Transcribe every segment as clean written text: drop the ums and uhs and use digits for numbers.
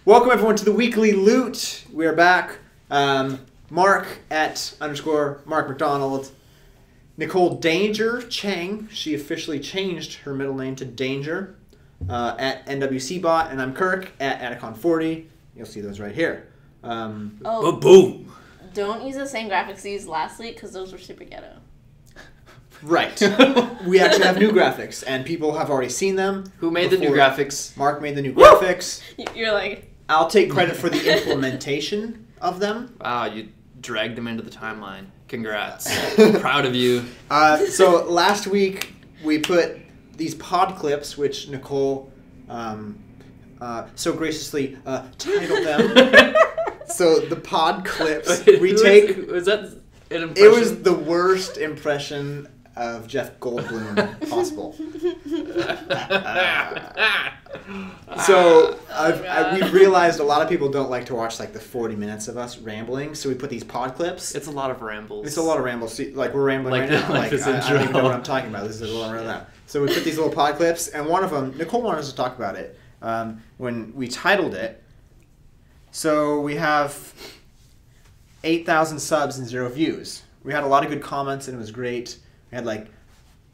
Welcome everyone to the Weekly Loot. We are back. Mark at _ Mark McDonald. Nicole Danger Chang. She officially changed her middle name to Danger at NWCBot. And I'm Kirk at Atticon40. You'll see those right here. Boom! Don't use the same graphics you used last week because those were super ghetto. Right. We actually have new graphics, and people have already seen them. Who made the new graphics? Mark made the new graphics. You're like... I'll take credit for the implementation of them. Wow, you dragged them into the timeline. Congrats. Proud of you. So last week, we put these pod clips, which Nicole so graciously titled them. So the pod clips, we take... Was that an impression? It was the worst impression of Jeff Goldblum possible. So we've realized a lot of people don't like to watch like the 40 minutes of us rambling, so we put these pod clips. It's a lot of rambles. It's a lot of rambles. See, like we're rambling right now. Like I don't even know what I'm talking about. This is a little right now. So we put these little pod clips, and one of them, Nicole wanted us to talk about it when we titled it. So we have 8,000 subs and 0 views. We had a lot of good comments, and it was great. We had like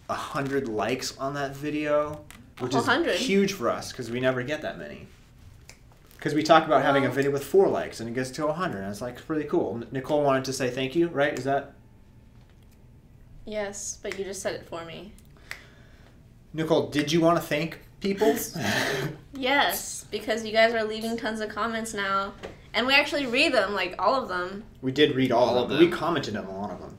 100 likes on that video, which is huge for us because we never get that many. Because we talk about having a video with 4 likes, and it gets to 100, and it's like pretty cool. Nicole wanted to say thank you, right? Is that? Yes, but you just said it for me. Nicole, did you want to thank people? Yes, because you guys are leaving tons of comments now, and we actually read them, like all of them. We did read all of them. We commented on a lot of them.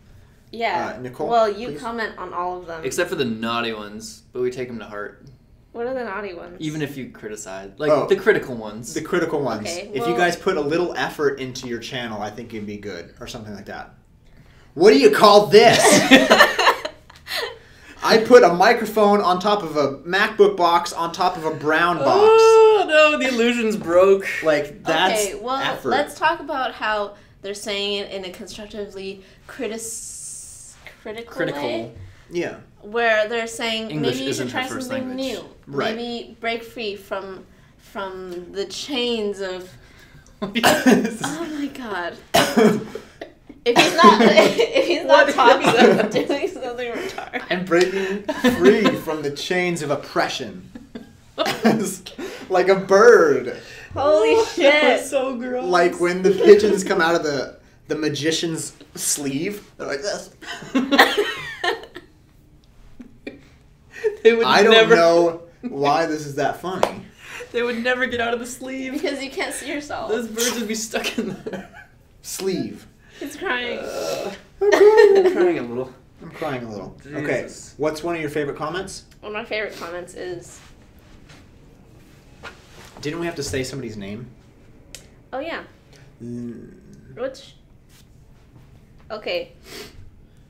Yeah. Nicole, well, you please? comment on all of them. Except for the naughty ones, but we take them to heart. What are the naughty ones? Even if you criticize. Like, the critical ones. The critical ones. Okay, if you guys put a little effort into your channel, I think it'd be good. Or something like that. What do you call this? I put a microphone on top of a MacBook box on top of a brown box. Oh, no, the illusion's broke. Like, that's okay, well, effort. Let's talk about how they're saying it in a constructively critical way. Yeah. Where they're saying English maybe you should isn't try her first something language. new. Right. Maybe break free from the chains of... Oh my god. If he's not talking about doing something retarded. I'm breaking free from the chains of oppression. Like a bird. Holy shit. That was so gross. Like when the pigeons come out of the magician's sleeve. They're like this. I don't know why this is that funny. They would never get out of the sleeve. Because you can't see yourself. Those birds would be stuck in there. Sleeve. He's crying. I'm crying a little. I'm crying a little. Jesus. Okay, what's one of your favorite comments? One of my favorite comments is... Didn't we have to say somebody's name? Oh, yeah. Which... Okay.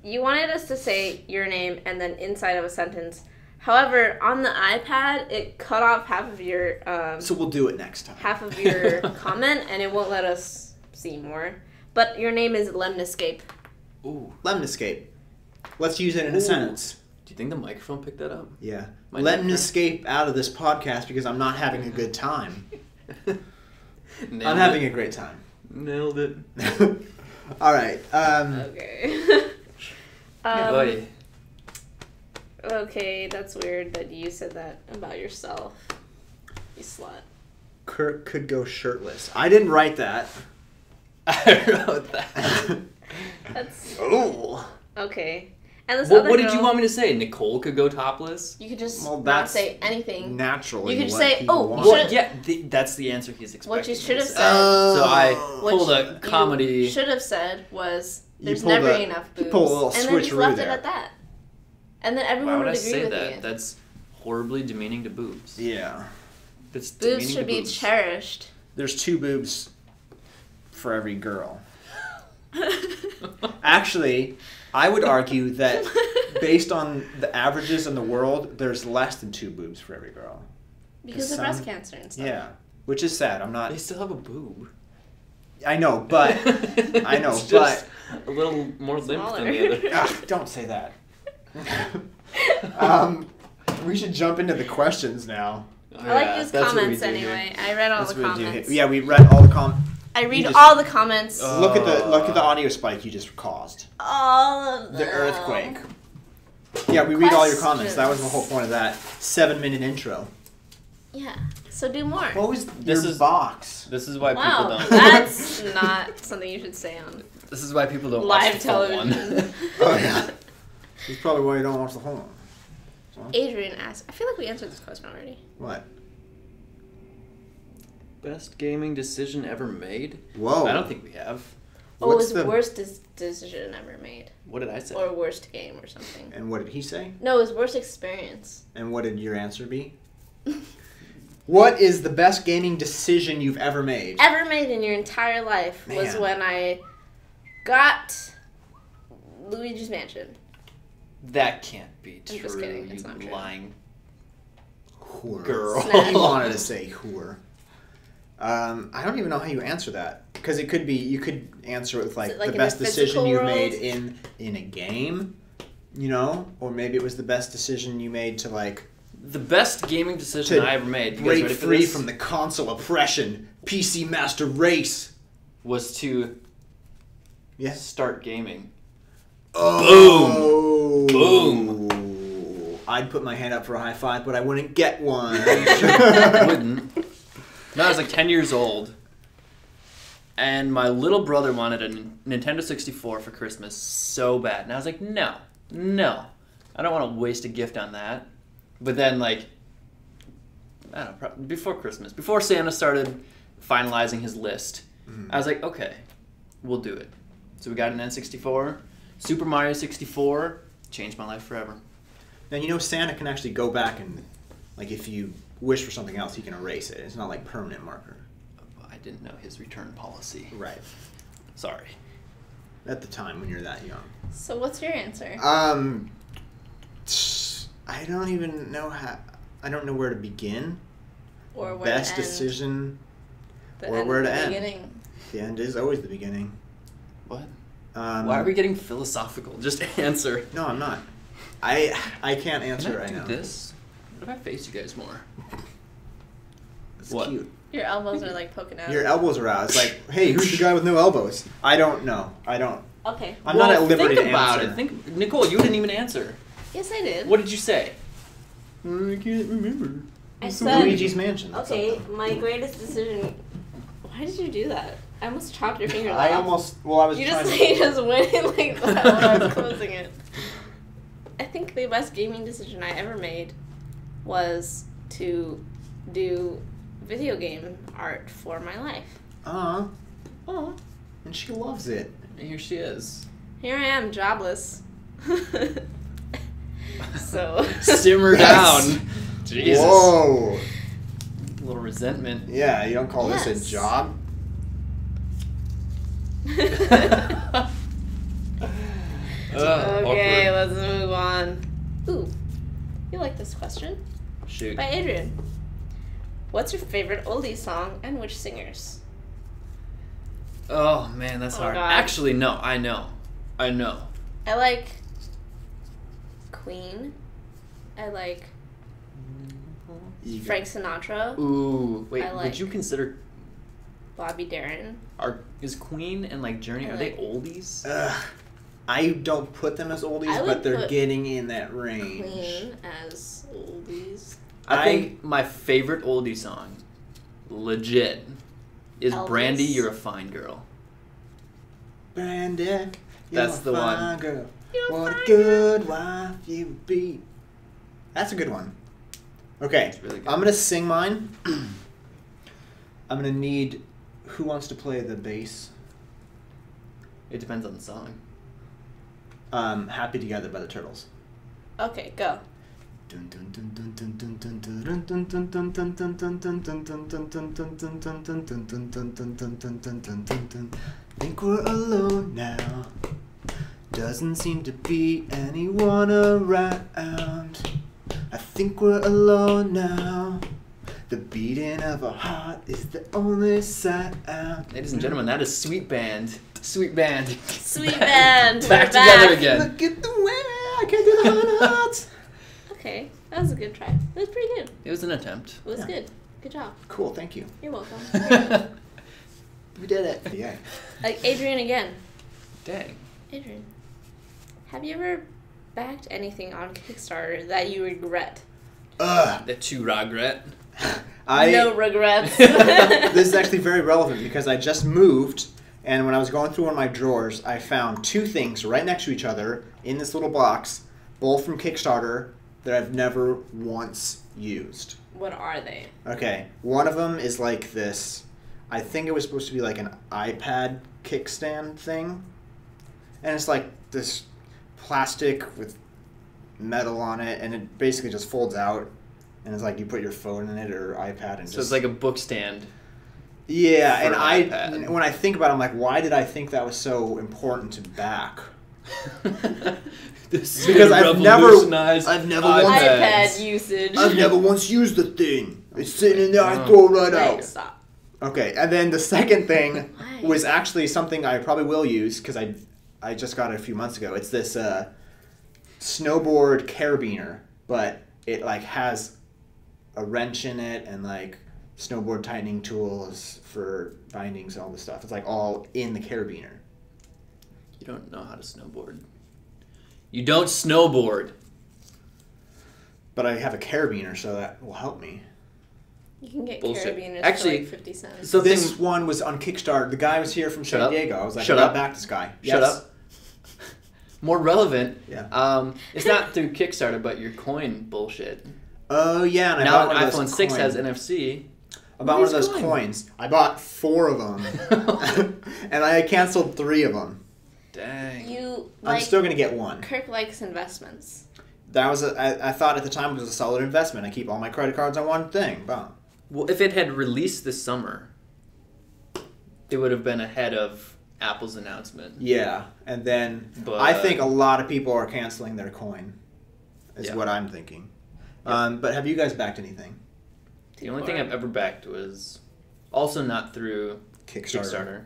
You wanted us to say your name and then inside of a sentence. However, on the iPad, it cut off half of your... so we'll do it next time. Half of your comment, and it won't let us see more. But your name is Lemniscape. Ooh. Lemniscape. Let's use it in a sentence. Do you think the microphone picked that up? Yeah. Let me escape out of this podcast because I'm not having a good time. I'm having a great time. Nailed it. All right. Okay. Hey, buddy. Okay, that's weird that you said that about yourself. You slut. Kirk could go shirtless. I didn't write that. I wrote that. That's... Oh. Okay. And this other What girl, did you want me to say? Nicole could go topless? You could just Well, not that's say anything. Naturally, You could what say, people "Oh, want. you Well, yeah, that's the answer he's expecting. What you should have me to said. say. So I What pulled a comedy. You should have said was, there's pulled never a- enough you boobs. pulled a little and then just switcheroo left there. it at that. And then Why everyone would would I agree say with that? you. That's horribly demeaning to boobs. Yeah. That's Boobs demeaning should to be boobs. cherished. There's 2 boobs for every girl. Actually, I would argue that based on the averages in the world, there's less than 2 boobs for every girl. Because of breast cancer and stuff. Yeah, which is sad. I'm not. They still have a boob. I know, but I know, It's but just a little more limp than Smaller. the other. don't say that. We should jump into the questions now. I like these comments anyway. I read all the comments. Yeah, we read all the comments. I read all the comments. Look at the audio spike you just caused. All of them. The earthquake. Yeah, we read all your comments. That was the whole point of that 7-minute intro. Yeah. So do more. What was your box? This is why people don't. That's not something you should say on. This is why people don't live watch the television. one. Oh yeah. That's probably why you don't watch the whole one. So? Adrian asked. I feel like we answered this question already. What? Best gaming decision ever made? Whoa. I don't think we have. What was the worst decision ever made? What did I say? Or worst game or something. And what did he say? No, it was worst experience. And what did your answer be? What is the best gaming decision you've ever made? Ever made in your entire life was when I got Luigi's Mansion. That can't be true. I'm just kidding. It's not true. Lying whore. Girl. He wanted to say whore. I don't even know how you answer that. Because it could be, you could answer it with like the best decision you've made in a game, you know? Or maybe it was the best decision you made to like... The best gaming decision I ever made. Break free from the console oppression. PC Master Race. Was to start gaming. Oh. Boom. Boom. I'd put my hand up for a high five, but I wouldn't get one. I wouldn't. No, I was like 10 years old. And my little brother wanted a Nintendo 64 for Christmas so bad. And I was like, no. I don't want to waste a gift on that. But then, like, I don't know, before Christmas, before Santa started finalizing his list, I was like, okay, we'll do it. So we got an N64, Super Mario 64, changed my life forever. Now, you know, Santa can actually go back and, like, if you wish for something else, he can erase it. It's not like permanent marker. I didn't know his return policy. Right. Sorry. At the time when you're that young. So what's your answer? I don't even know how. I don't know where to begin. Or where Best to end. decision. The or end where to the end. Beginning. The end is always the beginning. What? Why are we getting philosophical? Just answer. No, I'm not. I can't answer Can I right do now. this? What if I face you guys more? It's What? cute. Your elbows are like poking out. Your elbows are out. It's like, hey, who's the guy with no elbows? I don't know. I don't. Okay. I'm not at liberty think to about answer. it. Think, Nicole, you didn't even answer. Yes, I did. What did you say? I can't remember. I said Luigi's Mansion. That's okay, something. my greatest decision. Why did you do that? I almost chopped your fingers off. I was You trying just went in like that while I was closing it. I think the best gaming decision I ever made was to do video game art for my life. Aw. And she loves it. And here she is. Here I am, jobless. So Simmer down. Jesus. Whoa. A little resentment. Yeah, you don't call this a Yes. job? Okay, let's move on. Ooh, you like this question? Shoot. By Adrian. What's your favorite oldie song and which singers? Oh man, that's Oh, hard. God. Actually, no. I know. I like Queen. I like Frank Sinatra, Ooh, wait. I Would like- you consider Bobby Darin. is Queen and like Journey? Are they oldies? I don't put them as oldies, I would but they're put getting in that range. Queen as oldies. I think my favorite oldie song, legit, is Elvis. Brandy. You're a fine girl. Brandy, you're That's a the fine one. Girl. You're a What a fine good wife you would be. That's a good one. Okay, It's really good. I'm gonna sing mine. I'm gonna need. Who wants to play the bass? It depends on the song. Happy Together by the Turtles. Okay, go. Think we're alone now. Doesn't seem to be anyone around. I think we're alone now. The beating of a heart is the only sound. Ladies and gentlemen, that is Sweet Band. Sweet Band. Sweet Band. Back we're together again. Look at the way I can do the high notes. Okay, That was a good try. It was pretty good. It was an attempt. It was good. Good job. Cool, thank you. You're welcome. We did it. Yeah. Adrian again. Dang. Adrian, have you ever backed anything on Kickstarter that you regret? That you regret? No regrets. This is actually very relevant because I just moved, and when I was going through one of my drawers, I found two things right next to each other in this little box, both from Kickstarter, that I've never once used. What are they? Okay, one of them is like this. I think it was supposed to be like an iPad kickstand thing, and it's like this plastic with metal on it, and it basically just folds out, and it's like you put your phone in it or iPad, and so it's like a book stand. Yeah, and when I think about it, I'm like, why did I think that was so important to back? Because I've never iPad usage. I've never once used the thing. It's sitting in there. I throw it right out. Stop. Okay, and then the second thing was actually something I probably will use because I just got it a few months ago. It's this snowboard carabiner, but it like has a wrench in it and like snowboard tightening tools for bindings and all this stuff. It's like all in the carabiner. You don't know how to snowboard. You don't snowboard. But I have a carabiner, so that will help me. You can get Bullshit. carabiners Actually, for like 50 cents. So this one was on Kickstarter. The guy was here from San Diego. I was like, I got back this guy. Shut up. More relevant. Yeah. It's not through Kickstarter, but your coin bullshit. Oh, yeah. And I now bought an iPhone 6 has NFC. I bought one of those coins. I bought 4 of them. And I canceled 3 of them. Dang. I'm still going to get one. Kirk likes investments. That was I thought at the time it was a solid investment. I keep all my credit cards on one thing. Boom. Well, if it had released this summer, it would have been ahead of Apple's announcement. Yeah, and then I think a lot of people are canceling their coin, is what I'm thinking. Yep. But have you guys backed anything? The only thing I've ever backed was also not through Kickstarter,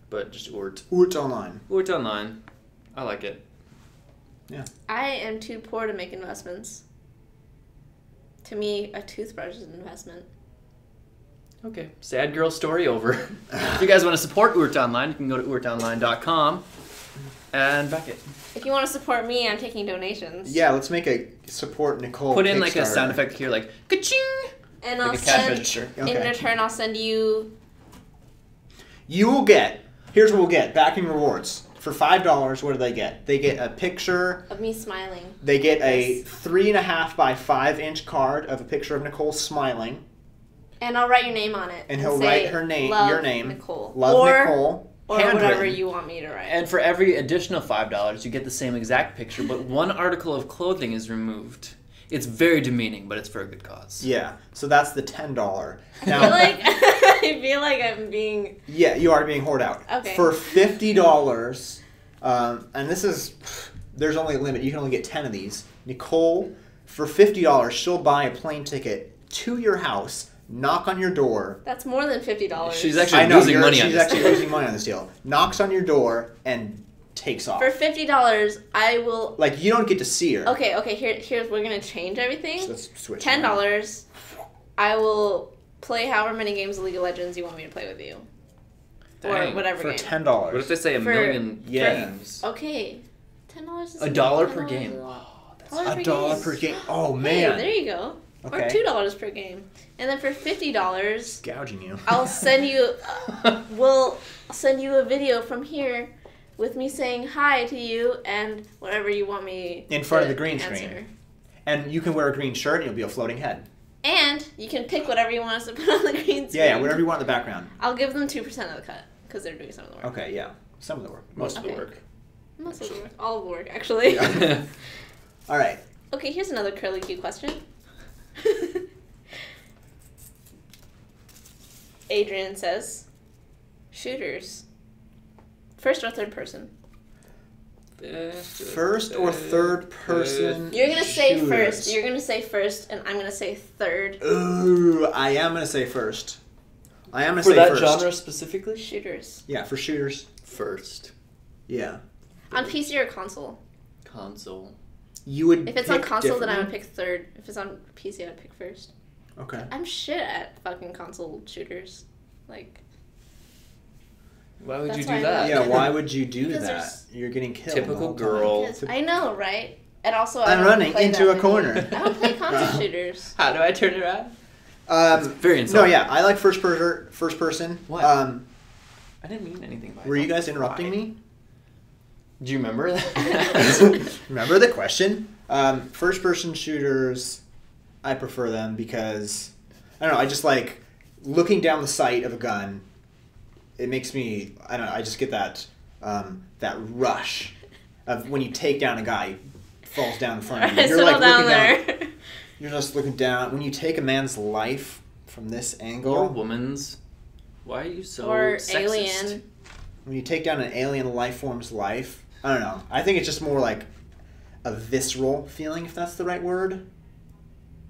but just Oort. Oort Online. Oort Online. I like it. Yeah. I am too poor to make investments. To me, a toothbrush is an investment. Okay. Sad girl story over. If you guys want to support Oort Online, you can go to oortonline.com and back it. If you want to support me, I'm taking donations. Yeah, let's make a support Nicole Put in like a sound effect here, like ka-ching! And like I'll a cash send, register. in return, I'll send you... You will get, here's what we'll get, backing rewards. For $5, what do they get? They get a picture... of me smiling. They get a 3.5 by 5 inch card of a picture of Nicole smiling. And I'll write your name on it. And he'll write her name, your name. Nicole. Love Nicole. Or whatever you want me to write. And for every additional $5, you get the same exact picture, but one article of clothing is removed. It's very demeaning, but it's for a good cause. Yeah, so that's the $10. Now, I feel like I'm being... Yeah, you are being hoarded out. Okay. For $50, and this is... There's only a limit. You can only get 10 of these. Nicole, for $50, she'll buy a plane ticket to your house, knock on your door. That's more than $50. She's actually losing money on this. She's actually losing money on this deal. Knocks on your door and takes off. For $50, I will... Like, you don't get to see her. Okay, here's... We're going to change everything. So let's switch. $10, I will play however many games of League of Legends you want me to play with you. Dang. Or whatever For game. $10. What if they say a million games? Okay. $10 is $1 per game. $1 per game. Oh, man. Hey, there you go. Okay. Or $2 per game. And then for $50... Gouging you. I'll send you... we'll send you a video from here with me saying hi to you and whatever you want me in front of the green answer. screen. And you can wear a green shirt and you'll be a floating head. And you can pick whatever you want us to put on the green screen. Yeah, whatever you want in the background. I'll give them 2% of the cut because they're doing some of the work. Okay, yeah. Some of the work. Most of the work. Most of the work. All of the work, actually. Yeah. All right. Okay, here's another curly Q question. Adrian says, shooters, first or third person? First or third person? You're going to say shooters. first. You're going to say first, and I'm going to say third. Ooh, I am going to say first. I am going to say first. first. For that genre specifically? Shooters. Yeah, for shooters. First. Yeah. On PC or console? Console. you would. If it's on console, then I would pick third. If it's on PC, I'd pick first. Okay. I'm shit at fucking console shooters. Like. Why would you do that? Yeah, why would you do that? You're getting killed. Typical girl. I know, right? And also, I'm running into a corner. I don't play console shooters. How do I turn it around? It's very insulting. No, yeah, I like first person. What? I didn't mean anything by it. Were you guys interrupting me? Do you remember that? Remember the question? First person shooters, I prefer them because, I don't know, I just like looking down the sight of a gun. It makes me, I don't know, I just get that that rush of when you take down a guy, he falls down in front of you. You're like looking down. You're just looking down. When you take a man's life from this angle. Or woman's. Why are you so or sexist? alien. When you take down an alien life form's life, I don't know. I think it's just more like a visceral feeling, if that's the right word.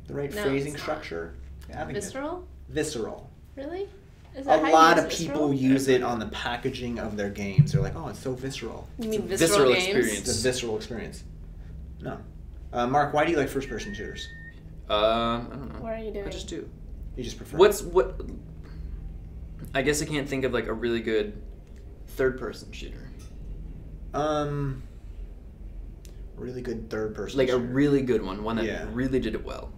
The right phrasing structure. Yeah, I think visceral? Visceral. Really? Is that a lot of people use it on the packaging of their games. They're like, oh, it's so visceral. You mean visceral games? Experience. It's a visceral experience. No. Mark, why do you like first-person shooters? I don't know. What are you doing? I just do. You just prefer. What? I guess I can't think of like a really good third-person shooter. Really good third-person. Like shooter. a really good one that really did it well.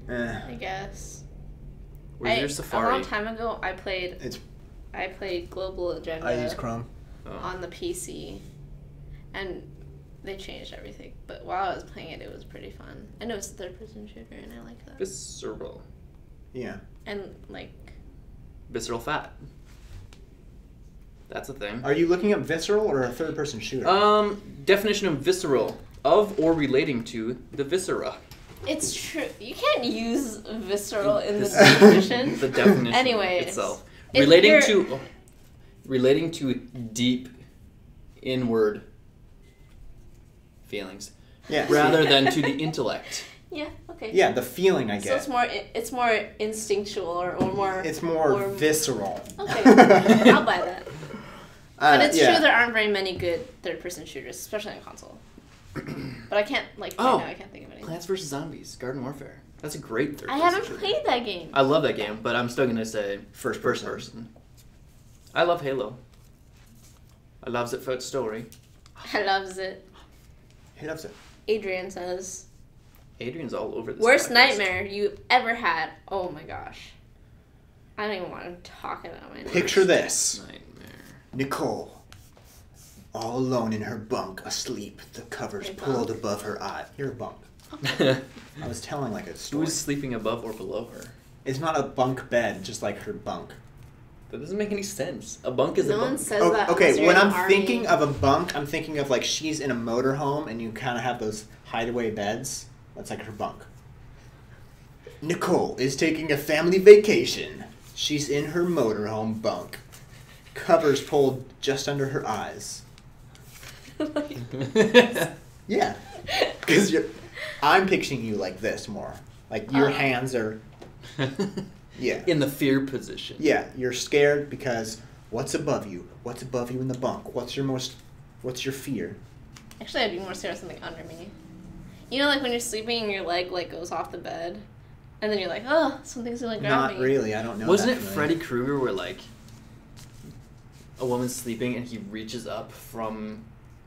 I guess. Where's your Safari? A long time ago, I played Global Agenda. I use Chrome on the PC, and they changed everything. But while I was playing it, it was pretty fun. And it was a third-person shooter, and I like that. Visceral. Yeah. And like. Visceral fat. That's a thing. Are you looking up visceral or a third-person shooter? Definition of visceral. Of or relating to the viscera. It's true. You can't use visceral in this definition. The definition Anyways, itself. Relating to deep inward feelings. Yeah. Rather than to the intellect. Yeah, okay. Yeah, the feeling I get. So it's more instinctual or more... It's more visceral. Okay, I'll buy that. But it's true there aren't very many good third-person shooters, especially on console. But I can't, right now, I can't think of anything. Plants vs. Zombies, Garden Warfare. That's a great third-person I haven't shooter. played that game. I love that game, but I'm still going to say first person. I love Halo. I loves it for its story. I loves it. He loves it. Adrian says... Adrian's all over this. Worst nightmare you ever had. Oh my gosh. I don't even want to talk about my nightmare. Picture this. Nightmare. Nicole. All alone in her bunk, asleep. The covers pulled above her eye. You're a bunk. I was telling like a story. Who's sleeping above or below her? It's not a bunk bed, just like her bunk. That doesn't make any sense. A bunk is a bunk. No one says that. Okay, when I'm thinking of a bunk, I'm thinking of like she's in a motorhome and you kind of have those hideaway beds. That's like her bunk. Nicole is taking a family vacation. She's in her motorhome bunk. Covers pulled just under her eyes. Yeah. Because I'm picturing you like this more. Like your hands are... Yeah. In the fear position. Yeah, you're scared because what's above you? What's above you in the bunk? What's your fear? Actually, I'd be more scared of something under me. You know, like when you're sleeping and your leg like goes off the bed, and then you're like, oh, something's gonna grab me. Not really. I don't know. Wasn't it Freddy Krueger where like a woman's sleeping and he reaches up from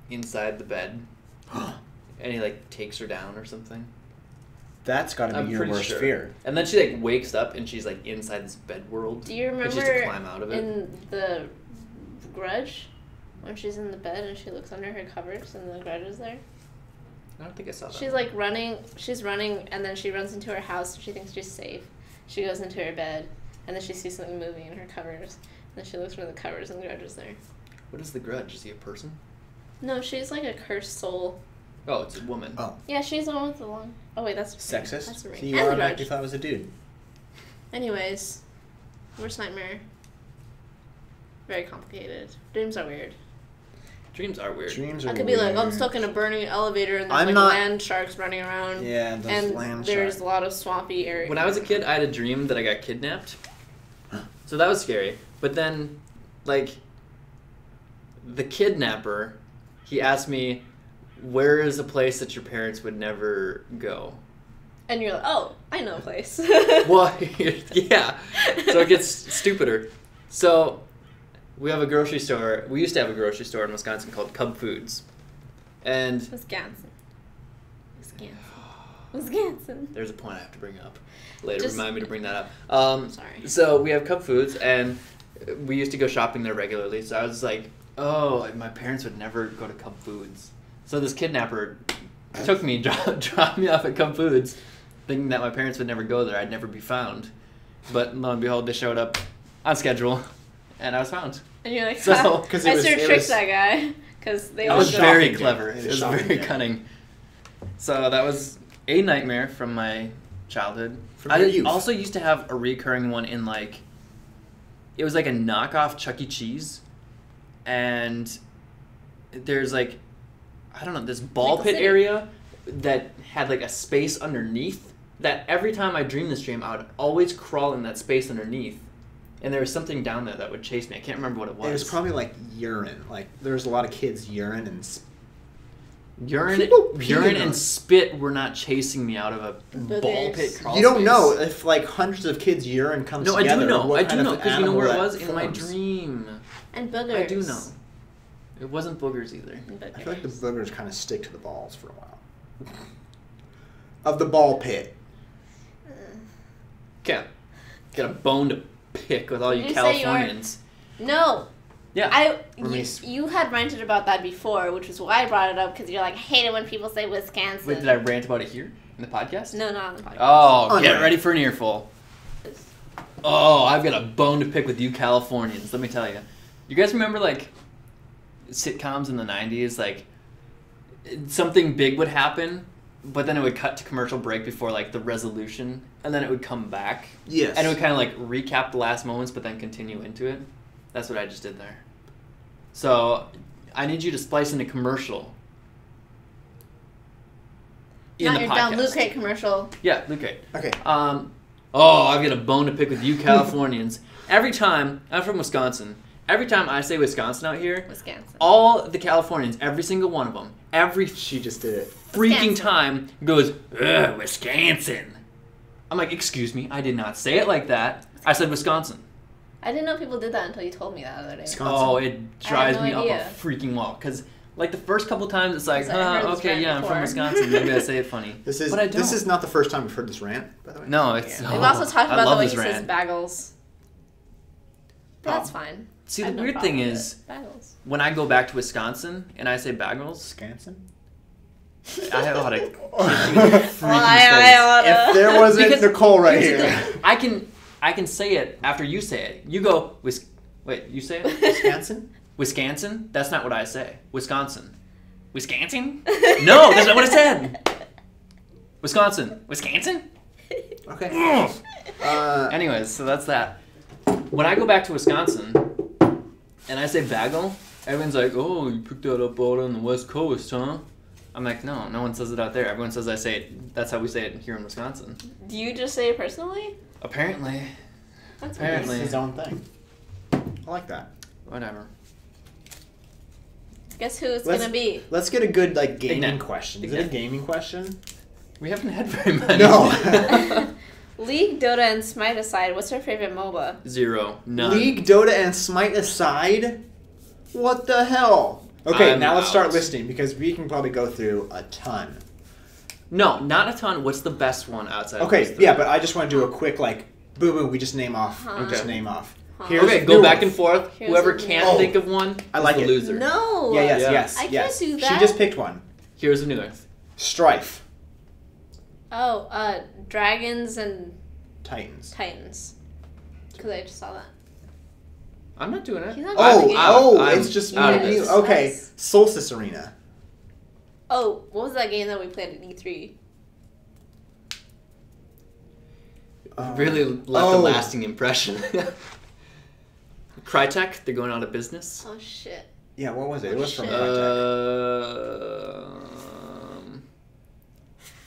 inside the bed and he like takes her down or something? That's got to be your worst fear. And then she like wakes up and she's like inside this bed world. Do you remember and she has to climb out of it? In The Grudge when she's in the bed and she looks under her covers and the Grudge is there? I don't think I saw that. She's like running, and then she runs into her house and she thinks she's safe. She goes into her bed and then she sees something moving in her covers. And then she looks for the covers and the Grudge is there. What is the Grudge? Is he a person? No, she's like a cursed soul. Oh, it's a woman. Oh. Yeah, she's the one with the long... Oh, wait, that's... Sexist? That's the ring. So you automatically thought it was a dude. Anyways, worst nightmare. Very complicated. Dreams are weird. Dreams are weird. Dreams are I could be like, I'm stuck in a burning elevator and there's land sharks running around. Yeah, those and land there's sharks. a lot of swampy areas. When I was a kid, I had a dream that I got kidnapped. So that was scary. But then, like, the kidnapper, he asked me Where is a place that your parents would never go? And you're like, oh, I know a place. Well, yeah. So it gets stupider. So we have a grocery store. We used to have a grocery store in Wisconsin called Cub Foods. And Wisconsin. There's a point I have to bring up later. Just, remind me to bring that up. Sorry. So we have Cub Foods, and we used to go shopping there regularly. So I was like, oh, my parents would never go to Cub Foods. So this kidnapper took me, dropped me off at Cub Foods, thinking that my parents would never go there. I'd never be found. But lo and behold, they showed up on schedule, and I was found. And you're like, so, I sort of tricked that guy. Because they all was go. very clever. It was very cunning. So that was a nightmare from my childhood. I also used to have a recurring one in like, it was like a knockoff Chuck E. Cheese, and there's like, I don't know, this ball pit area that had like a space underneath that every time I dreamed this dream, I would always crawl in that space underneath. And there was something down there that would chase me. I can't remember what it was. It was probably like urine. Like there was a lot of kids urine and urine and spit were not chasing me out of a ball pit crawl You don't space. know if like hundreds of kids urine comes together. No, I do know because you know where it was forms. in my dream. And boogers. I do know. It wasn't boogers either. I feel like the boogers kind of stick to the balls for a while. Of the ball pit. Okay. Got a bone to pick with all you Californians. No. Yeah. You had ranted about that before, which is why I brought it up, because you're like, I hate it when people say Wisconsin. Wait, did I rant about it here in the podcast? No, not on the podcast. Oh, get ready for an earful. Oh, I've got a bone to pick with you Californians, let me tell you. You guys remember, like, sitcoms in the 90s? Like, something big would happen, but then it would cut to commercial break before, like, the resolution, and then it would come back. Yes. And it would kind of, like, recap the last moments, but then continue into it. That's what I just did there. So, I need you to splice in a commercial. Not your dumb Loot Crate commercial. Yeah, Loot Crate. Okay. I've got a bone to pick with you Californians. Every time, I'm from Wisconsin, every time I say Wisconsin out here, all the Californians, every single one of them, she just did it. Freaking time goes, ugh, Wisconsin. I'm like, excuse me, I did not say it like that. I said Wisconsin. I didn't know people did that until you told me that other day. Wisconsin. Oh, it drives me up a freaking wall. Because, like, the first couple times, it's like, okay, yeah, I'm from Wisconsin. Maybe I say it funny. This is not the first time we've heard this rant, by the way. No, it's... We've also talked about the way he says bagels. That's fine. See, the weird thing is, when I go back to Wisconsin and I say bagels... Wisconsin? I ought to... If there wasn't Nicole right here. I can say it after you say it. You go, wait, you say it? Wisconsin? Wisconsin? That's not what I say. Wisconsin. Wisconsin? No, that's not what I said. Wisconsin. Wisconsin? Okay. Anyways, so that's that. When I go back to Wisconsin and I say bagel, everyone's like, oh, you picked that up out on the West Coast, huh? I'm like, no one says it out there. Everyone says I say it. That's how we say it here in Wisconsin. Do you just say it personally? Apparently. That's apparently his own thing. I like that. Whatever. Guess who it's gonna be? Let's get a good gaming question. Is it a gaming question? We haven't had very many. No. League, Dota, and Smite aside, what's your favorite MOBA? 0. None. League, Dota, and Smite aside? What the hell? Okay, now let's start listing because we can probably go through a ton. No, not a ton. What's the best one outside of those three? Yeah, but I just want to do a quick, boo-boo, we just name off. Just name off. Go back and forth. Whoever can't think of one is the loser. No! Yes. I can't do that. She just picked one. Here's a new one. Strife. Oh, Dragons and... Titans. Because I just saw that. I'm not doing it. It's just me and you. Okay, Solstice Arena. Oh, what was that game that we played at E3? Really left a lasting impression. Crytek, they're going out of business. Oh shit. Yeah, what was it? It was from Crytek.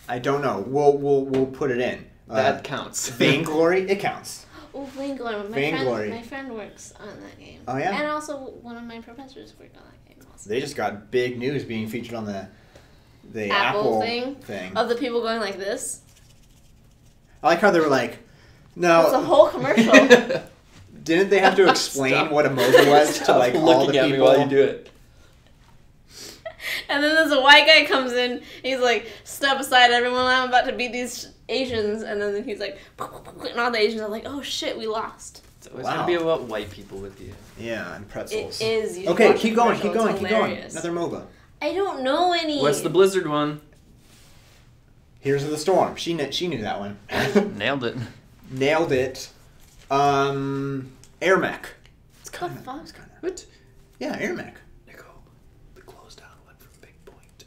I don't know. We'll put it in. That counts. Vainglory, it counts. Oh, Vainglory. My friend works on that game. Oh yeah. And also one of my professors worked on that game also. They just got big news being featured on the the Apple thing of the people going like this. I like how they were like, no. It's a whole commercial. Didn't they have to explain what a MOBA was to like all the people? Me while you do it. And then there's a white guy comes in. He's like, step aside, everyone. I'm about to beat these Asians. And then he's like, and all the Asians are like, oh shit, we lost. It's always gonna be about white people with you. Yeah, and pretzels. It is. You okay, keep going. Another MOBA. I don't know any. What's the Blizzard one? Here's the Storm. She knew that one. Nailed it. Nailed it. Air Mech. It's kind of fun. What? Yeah, Air Mech. Nicole, the closed down one from Big Point.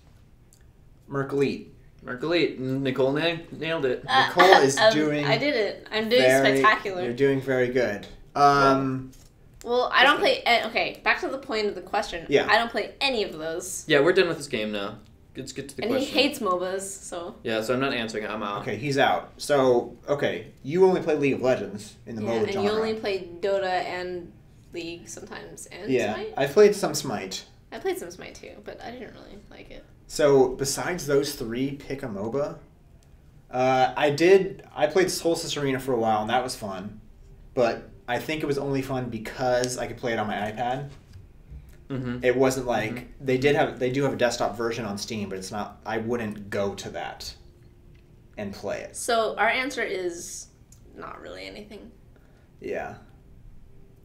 Mercolite. Nicole nailed it. Nicole is doing. I did it. I'm doing spectacular. You're doing very good. Well, I don't play. Okay, back to the point of the question. Yeah. I don't play any of those. Yeah, we're done with this game now. Let's get to the question. And he hates MOBAs, so. Yeah, so I'm not answering it. I'm out. Okay, he's out. So, okay, you only play League of Legends in the MOBA genre. And you only play Dota and League sometimes, and Smite? I played some Smite. I played some Smite too, but I didn't really like it. So, besides those three, pick a MOBA. I played Solstice Arena for a while, and that was fun. But I think it was only fun because I could play it on my iPad. Mm-hmm. It wasn't like they do have a desktop version on Steam, but it's not. I wouldn't go to that and play it. So our answer is not really anything. Yeah,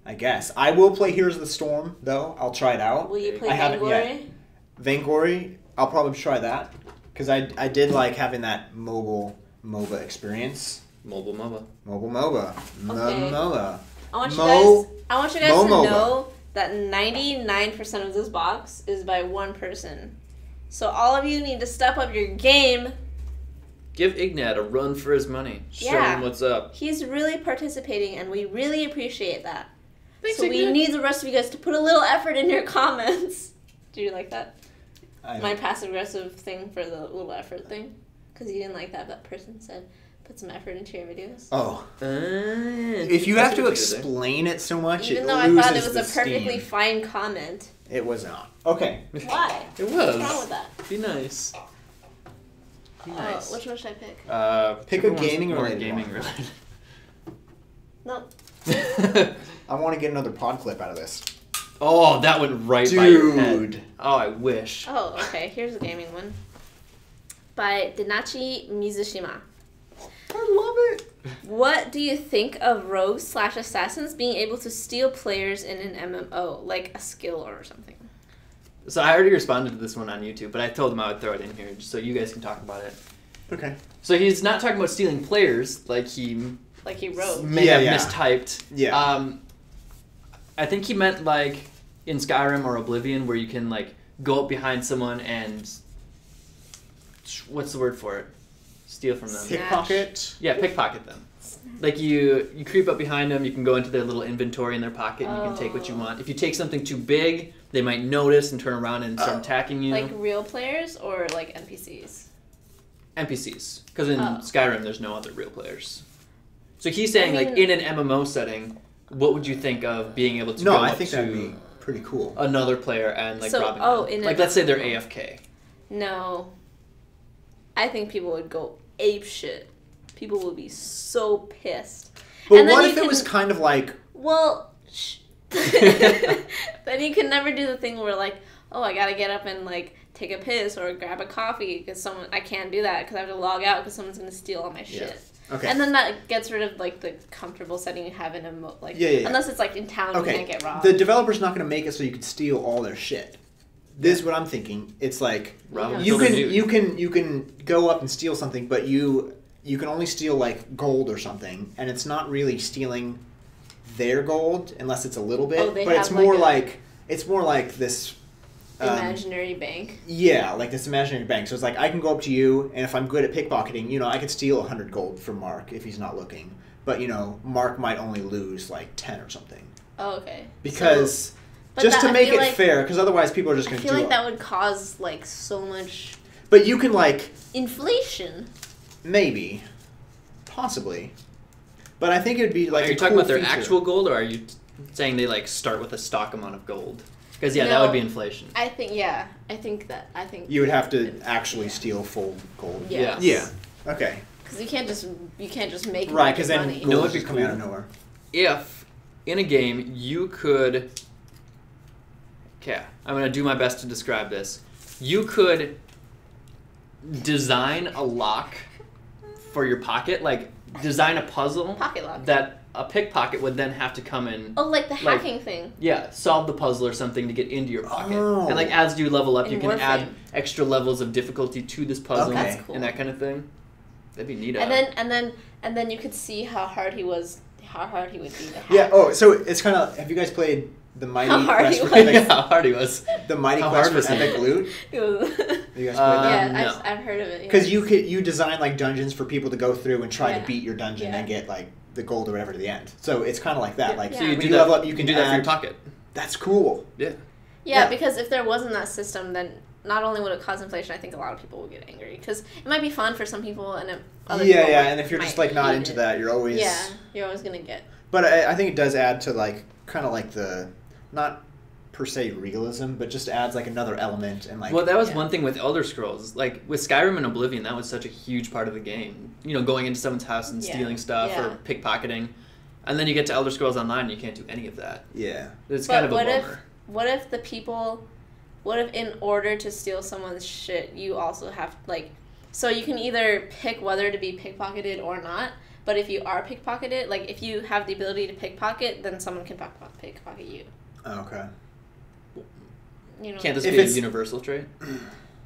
I guess I will play Heroes of the Storm though. I'll try it out. Will you play Vainglory? Vainglory, I'll probably try that because I did like having that mobile MOBA experience. Mobile MOBA. Okay. MOBA. I want you guys to know that 99% of this box is by one person. So all of you need to step up your game. Give Ignat a run for his money. Show him what's up. He's really participating, and we really appreciate that. Thanks, so we need the rest of you guys to put a little effort in your comments. Do you like that? My passive-aggressive thing for the little effort thing? Because you didn't like that person said, put some effort into your videos. Oh. If you have to explain it so much, even though I thought it was a perfectly fine comment. It was not. Okay. Why? It was. What's wrong with that? Be nice. Nice. Which one should I pick? Pick a gaming related. Nope. I want to get another pod clip out of this. Oh, that went right by your head. Oh, I wish. Oh, okay. Here's a gaming one. By Dinachi Mizushima. I love it. What do you think of rogues/assassins being able to steal players in an MMO, like a skill or something? So I already responded to this one on YouTube, but I told him I would throw it in here just so you guys can talk about it. Okay. So he's not talking about stealing players, like he wrote. May have mistyped. Yeah. I think he meant like in Skyrim or Oblivion where you can like go up behind someone and what's the word for it? Steal from them. Pickpocket? Yeah, pickpocket them. Like you creep up behind them, you can go into their little inventory in their pocket and you can take what you want. If you take something too big, they might notice and turn around and start attacking you. Like real players or like NPCs? NPCs. Because in Skyrim there's no other real players. So he's saying like in an MMO setting, what would you think of being able to go up to that'd be pretty cool. Another player and like robbing them? Like let's say they're AFK. No. I think people would go ape shit. People would be so pissed. But what if it was kind of like... Well, then you can never do the thing where like, oh, I gotta get up and like take a piss or grab a coffee because I can't do that because I have to log out because someone's gonna steal all my shit. Okay. And then that gets rid of like the comfortable setting you have in a unless it's like in town you can't get robbed. The developer's not gonna make it so you can steal all their shit. This is what I'm thinking. It's like you can go up and steal something, but you can only steal like gold or something, and it's not really stealing their gold unless it's a little bit. But it's more like this imaginary bank. Yeah, like this imaginary bank. So it's like I can go up to you, and if I'm good at pickpocketing, I could steal 100 gold from Mark if he's not looking. But Mark might only lose like 10 or something. Oh, okay. Because. Just to make it fair, because otherwise people are just going to do it. I feel like that would cause, like, so much... But you can, like... Inflation. Maybe. Possibly. But I think it would be, like, Are you talking about their actual gold, or are you saying they, like, start with a stock amount of gold? Because that would be inflation. I think you would have to actually steal full gold. Yes. Yeah. Okay. Because you can't just make right. Because then money. gold would just come out of nowhere. If in a game you could, okay, I'm gonna do my best to describe this. You could design a lock for your pocket, like design a puzzle Pocket lock. that a pickpocket would then have to come in. Oh, like the hacking thing. Yeah, solve the puzzle or something to get into your pocket. Oh. And like as you level up, In you can Warframe. add extra levels of difficulty to this puzzle Okay. That's cool. and that kind of thing. That'd be neat. And then you could see how hard he would be to hack. Yeah. Oh, so it's kind of. Have you guys played the Mighty How hard Quest he for was. Epic? How hard he was. The Mighty How Quest hard was for he? Epic Loot. It was, You guys played that? yeah, No. I've heard of it. Because you design like dungeons for people to go through and try to beat your dungeon Yeah. and get like the gold or whatever to the end. So it's kind of like that. Yeah. Like So So you you when do you level that. up, you can do that for your add. pocket. That's cool. Yeah. Yeah, because if there wasn't that system, then not only would it cause inflation, I think a lot of people would get angry. Because it might be fun for some people, and other people And if you're just like not hate into it. that, you're always. Yeah, you're always gonna get. But I think it does add to like kind of like the not per se realism, but just adds like another element and like. Well, that was one thing with Elder Scrolls. Like with Skyrim and Oblivion, that was such a huge part of the game. You know, going into someone's house and stealing stuff or pickpocketing, and then you get to Elder Scrolls Online, and you can't do any of that. Yeah. It's kind of a bummer. What if in order to steal someone's shit, you also have like, so you can either pick whether to be pickpocketed or not. But if you are pickpocketed, like if you have the ability to pickpocket, then someone can pickpocket you. Okay. You know. Can't this If be a it's- universal trait?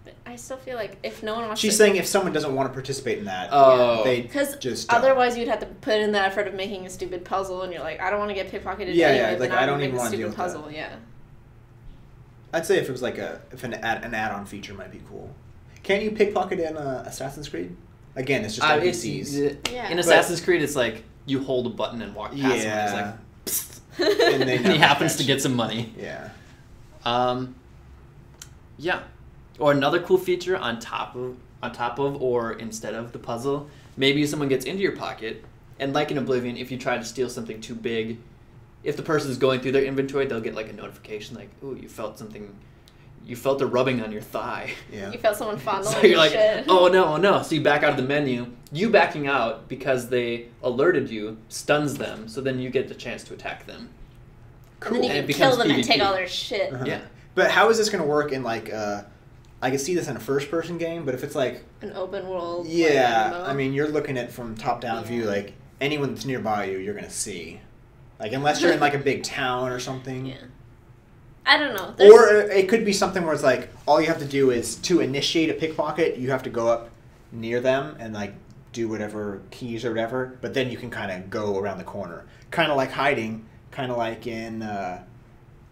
But I still feel like if no one wants She's to... saying if someone doesn't want to participate in that, Oh. they Because just don't. otherwise you'd have to put in the effort of making a stupid puzzle, and you're like, I don't want to get pickpocketed Yeah, anyway, like, but I I'm don't gonna even make a wanna deal stupid with that. puzzle, yeah. I'd say if it was like an add-on feature might be cool. Can't you pickpocket in Assassin's Creed? Again, it's just NPCs. Yeah. In Assassin's Creed, it's like you hold a button and walk past someone. It's like, psst. And, they And he happens to get some money. Yeah. Yeah. Or another cool feature on top of or instead of the puzzle, maybe someone gets into your pocket, and like in Oblivion, if you try to steal something too big, if the person's going through their inventory, they'll get like a notification like, "Ooh, you felt a rubbing on your thigh." Yeah. You felt someone fondling So you're like, shit. "Oh no." So you back out of the menu. You backing out because they alerted you stuns them, so then you get the chance to attack them. And then you And it can kill becomes them and take PvP. all their shit. Uh-huh. Yeah. But how is this going to work in like I can see this in a first-person game, but if it's like An open world. like, yeah, MMO. I mean you're looking at from top-down Yeah. view, like anyone that's nearby you're going to see, like unless you're in like a big town or something. Yeah. I don't know. Or it could be something where it's like all you have to do is to initiate a pickpocket, you have to go up near them and like do whatever keys or whatever, but then you can kind of go around the corner, kind of like hiding, kind of like in.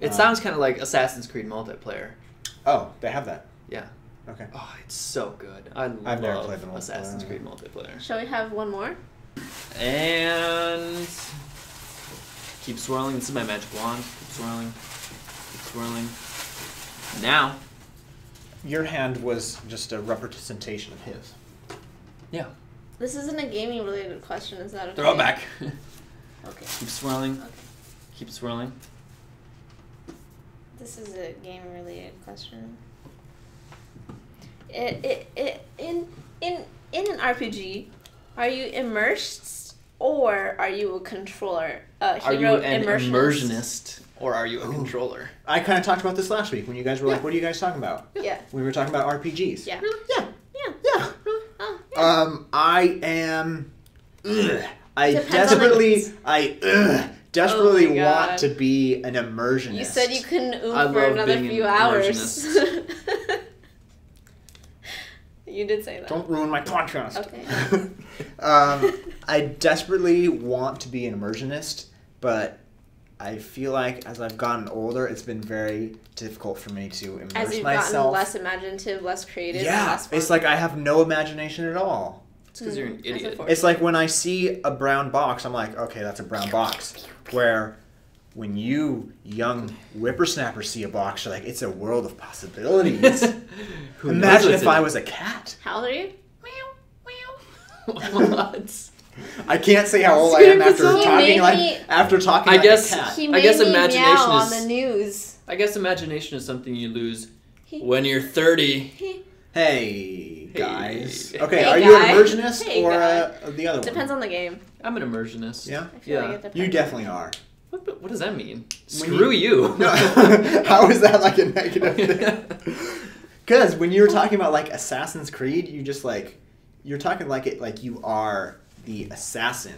It sounds kind of like Assassin's Creed multiplayer. Oh, they have that. Yeah. Okay. Oh, it's so good. I've never love played the multiplayer. Assassin's Creed multiplayer. Shall we have one more? And keep swirling. This is my magic wand. Keep swirling. Keep swirling. Now. Your hand was just a representation of his. Yeah. This isn't a gaming related question, is that okay? Throw it back. Okay. Keep swirling. Okay. Keep swirling. This is a game related question. In an RPG, are you immersed or are you a controller? Are you an immersionist or are you a controller? I kind of talked about this last week when you guys were like, "What are you guys talking about?" Yeah. We were talking about RPGs. Yeah. Yeah. Yeah. Yeah. Oh, yeah. I am. I Depends on desperately. Desperately Oh my God. want to be an immersionist. You said you couldn't I for love another being few an hours. You did say that. Don't ruin my podcast. Okay. I desperately want to be an immersionist, but I feel like as I've gotten older, it's been very difficult for me to immerse As you've myself. gotten less imaginative, less creative, and Yeah, less fun. it's like I have no imagination at all. It's because you're an That's idiot. unfortunate. It's like when I see a brown box, I'm like, okay, that's a brown box. Where when you young whippersnappers see a box, you're like, it's a world of possibilities. Who Imagine knows if I was a cat. How old are you? What? I can't say how old I am after He talking made like me- after talking I like guess- a cat. He I made guess me imagination meow is- on the news. I guess imagination is something you lose when you're 30. Hey, guys. Hey. Okay, Hey, are you an guy. immersionist Hey, or guy. the other one? Depends on the game. I'm an immersionist. Yeah? I feel like it depends. You definitely are. What does that mean? When Screw you. No. How is that like a negative thing? Because when you were talking about like Assassin's Creed, you just like you're talking like it like you are the assassin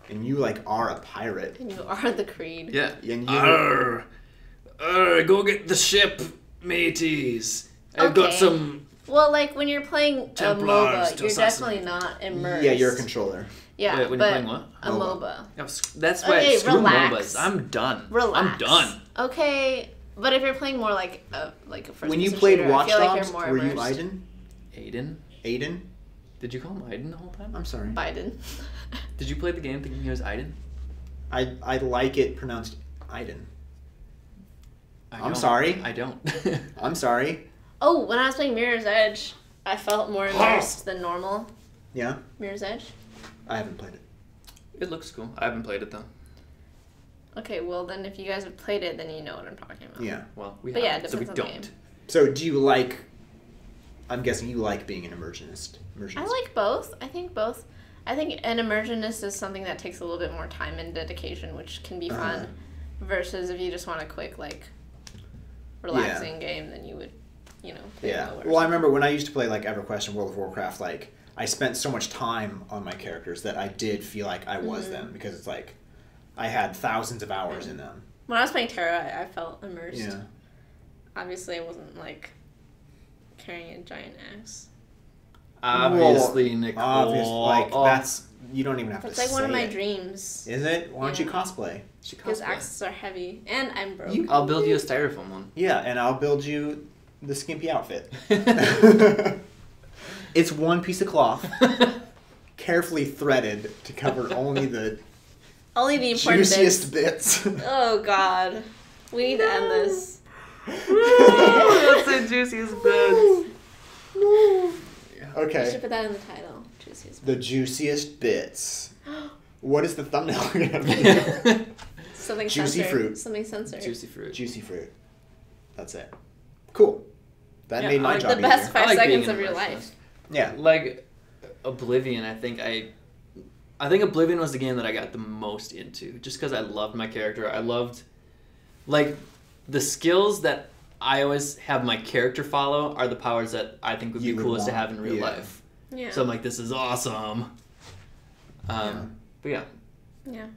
and you like are a pirate. And you are the Creed. Yeah. And Go get the ship, mateys. I've got Okay. some. Well, like when you're playing a Templars MOBA, to you're assassinate. definitely not immersed. Yeah, you're a controller. Yeah, Wait, when but you're playing what? A MOBA. MOBA. That's why Okay, screw relax. MOBAs. I'm done. Relax. I'm done. Okay, but if you're playing more like a first When you person played shooter, Watch I feel like Dogs, you're more were you immersed. Aiden? Aiden? Aiden? Did you call him Aiden the whole time? I'm sorry. Biden. Did you play the game thinking he was Aiden? I like it pronounced Aiden. I'm don't. sorry. I don't. I'm sorry. Oh, when I was playing Mirror's Edge, I felt more immersed than normal. Yeah? Mirror's Edge? I haven't played it. It looks cool. I haven't played it though. Okay, well then if you guys have played it, then you know what I'm talking about. Yeah. Well, we But have, yeah, it so we depends on the don't. game. So do you like... I'm guessing you like being an immersionist. I like both. I think both. I think an immersionist is something that takes a little bit more time and dedication, which can be fun, versus if you just want a quick, like, relaxing game, then you would, play Yeah. MOBA or Well, I something. remember when I used to play, like, EverQuest and World of Warcraft, like, I spent so much time on my characters that I did feel like I was them, because it's like, I had thousands of hours in them. When I was playing Terra, I felt immersed. Yeah. Obviously, I wasn't, like, carrying a giant axe. Obviously, Nicole. Obviously, that's... You don't even have That's to like say one of my it. dreams. Is it? Why don't you Yeah. cosplay? Because axes are heavy, and I'm broke. I'll build you a styrofoam one. Yeah, and I'll build you the skimpy outfit. It's one piece of cloth, carefully threaded to cover only the Only the important juiciest bits. bits. Oh, God. We need to end this. That's the juiciest bits. You Okay. should put that in the title. Juiciest The juiciest bits. What is the thumbnail gonna be? Something Juicy censored. fruit. Something censored. Juicy fruit. Juicy fruit. That's it. Cool. That Yeah, made my I- job The best easier. 5 I like being seconds an of your immersionist. life. Yeah. Like Oblivion, I think Oblivion was the game that I got the most into, just because I loved my character. I loved, like, the skills that I always have my character follow are the powers that I think would be You would coolest to want, have in real yeah. life. Yeah. So I'm like, this is awesome. Yeah. But yeah. Yeah.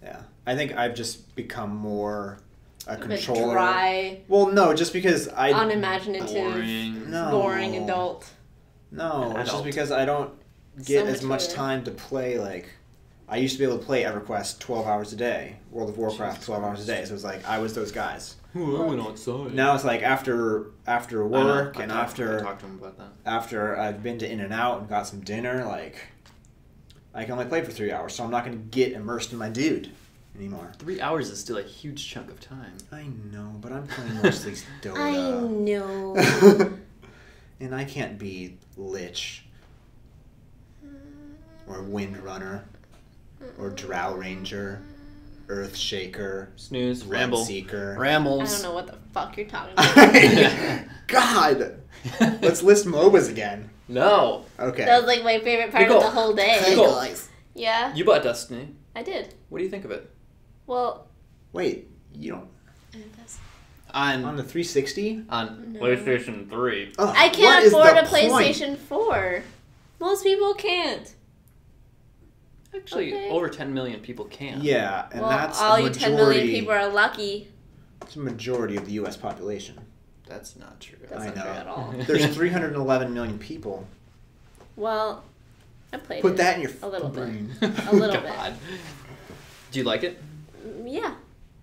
Yeah. I think I've just become more a bit controller. dry, Well, no, just because I unimaginative, Boring. No. boring adult. No, An it's just adult. because I don't So get as much mature. time to play. Like, I used to be able to play EverQuest 12 hours a day, World of Warcraft 12 hours a day. So it's like I was those guys. Ooh, I went outside. Now it's like after work and I after talked to him about that. after I've been to In-N-Out and got some dinner, like I can only play for 3 hours, so I'm not going to get immersed in my dude anymore. 3 hours is still a huge chunk of time. I know, but I'm playing mostly Dota. I know. And I can't be Lich or Windrunner or Drow Ranger, Earthshaker, Snooze. Red Ramble. Seeker. I Rambles. don't know what the fuck you're talking about. God! Let's list MOBAs again. No. Okay. That was like my favorite part Nicole. of the whole day. Nicole. guys. Yeah, You bought Destiny. I did. What do you think of it? Well, Wait, you don't... On On the 360? on No. PlayStation 3. Ugh, I what can't is afford the a point? PlayStation 4. Most people can't. Actually, Okay. over 10 million people can. Yeah, and Well, that's all a you majority, 10 million people are lucky. it's a majority of the U.S. population. That's not true. That's I not know. true at all. There's 311 million people. Well, I played Put it that in your a little bit. brain. A little bit. God. Do you like it? Yeah.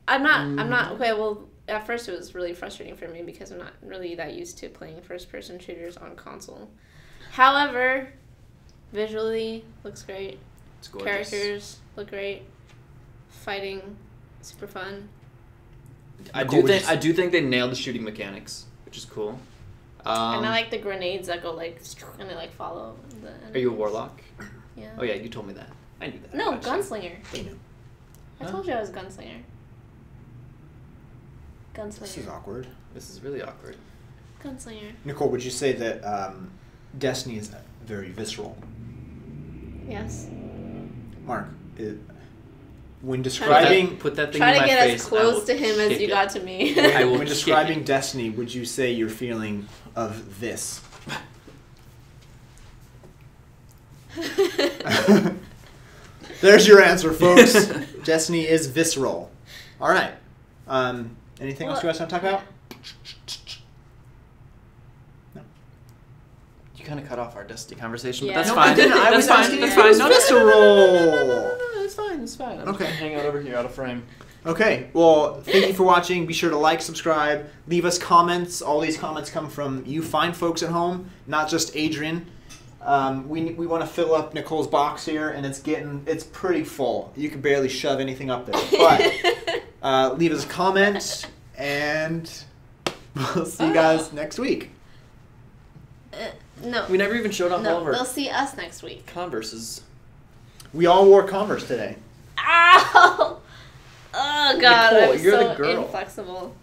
I'm not, okay, well, at first it was really frustrating for me because I'm not really that used to playing first-person shooters on console. However, visually, looks great. It's gorgeous. Characters look great. Fighting, super fun. I Nicole, do think they nailed the shooting mechanics, which is cool. And I like the grenades that go like, and they like follow the enemy. Are you a warlock? Yeah. Oh yeah, you told me that. I knew that. No, about you. gunslinger. I know. I Huh? told you I was gunslinger. Gunslinger. This is awkward. This is really awkward. Gunslinger. Nicole, would you say that Destiny is very visceral? Yes. Mark, when describing... Put that thing Try in to my get face, as close to him as kick you it. got to me. when describing Destiny, would you say your feeling of this? There's your answer, folks. Destiny is visceral. All right. Anything else you guys want to talk about? No. You kind of cut off our Destiny conversation, Yeah. but that's No, fine. I didn't. I That's was fine. asking That's if it fine. was No, visceral. it's fine. It's fine. I'm Okay. just gonna hang out over here out of frame. Okay, well, thank you for watching. Be sure to like, subscribe, leave us comments. All these comments come from you fine folks at home, not just Adrian. We want to fill up Nicole's box here, and it's pretty full. You can barely shove anything up there. But leave us a comment, and we'll see you guys next week. No. We never even showed off all No, of our they'll see us next week. Converses. We all wore Converse today. Ow! Oh God, Nicole, I'm you're so the girl. inflexible.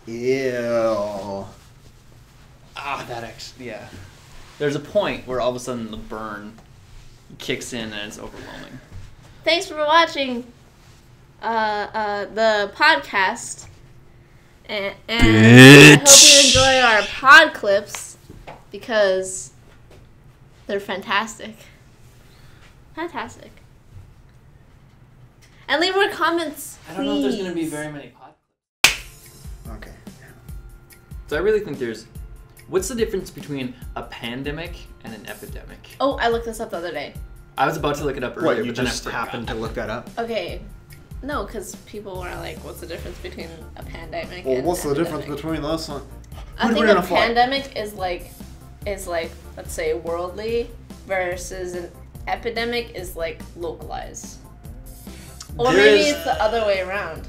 Ew. That actually, yeah. There's a point where all of a sudden the burn kicks in and it's overwhelming. Thanks for watching the podcast. And I hope you enjoy our pod clips because they're fantastic. Fantastic. And leave more comments, I don't know if there's going to be please. very many pod clips. Okay. So I really think what's the difference between a pandemic and an epidemic? Oh, I looked this up the other day. I was about to look it up earlier, What, you but then just I forgot. happened to look that up? Okay. No, because people were like, what's the difference between a pandemic Well, and what's the difference epidemic? between those one? I think a pandemic is like, let's say, worldly, versus an epidemic is like localized. Or There maybe is- it's the other way around.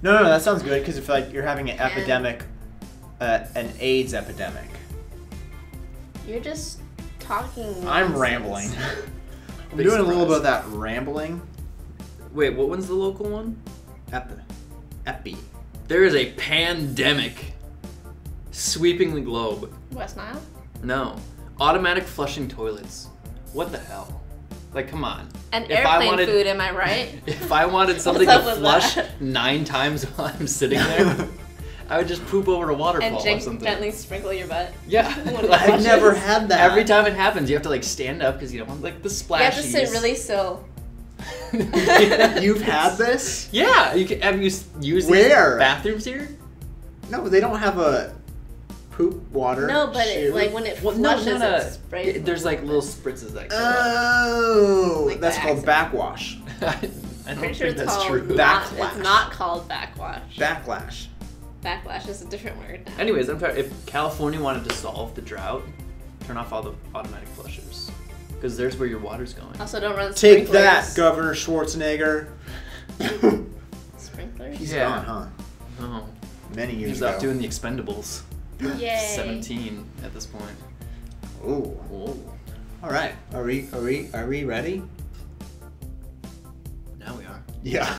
No, that sounds good because if like you're having an epidemic, an AIDS epidemic. You're just talking. I'm nonsense. rambling. I'm Big doing a little surprise. bit of that rambling. Wait, what one's the local one? Epi. There is a pandemic sweeping the globe. West Nile? No. Automatic flushing toilets. What the hell? Like, come on. And If I airplane wanted- food, am I right? If I wanted something What's up to with flush that? 9 times while I'm sitting there, I would just poop over a waterfall And or something. gently sprinkle your butt. Yeah. When it Like, I've flushes. never had that. every time it happens, you have to like stand up because you don't want like the You splashies. have to sit really still. You've had this? Yeah. Have you used Where? these bathrooms here? No, they don't have a poop water. No, but it, chute. like when it Well, flushes, no, no, no. it sprays. There's like little spritzes that come Oh, Like that's the called backwash. up. I don't Pretty sure think it's that's called true. Backlash. It's not called backwash. Backlash. Backlash is a different word now. Anyways, if California wanted to solve the drought, turn off all the automatic flushers. Because there's where your water's going. Also, don't run Take sprinklers. that, Governor Schwarzenegger. Sprinklers? He's Yeah. gone, huh? Oh. Many years He's ago. off doing the Expendables. Yay. 17 at this point. Ooh. Whoa. All right. Are we ready? Now we are. Yeah.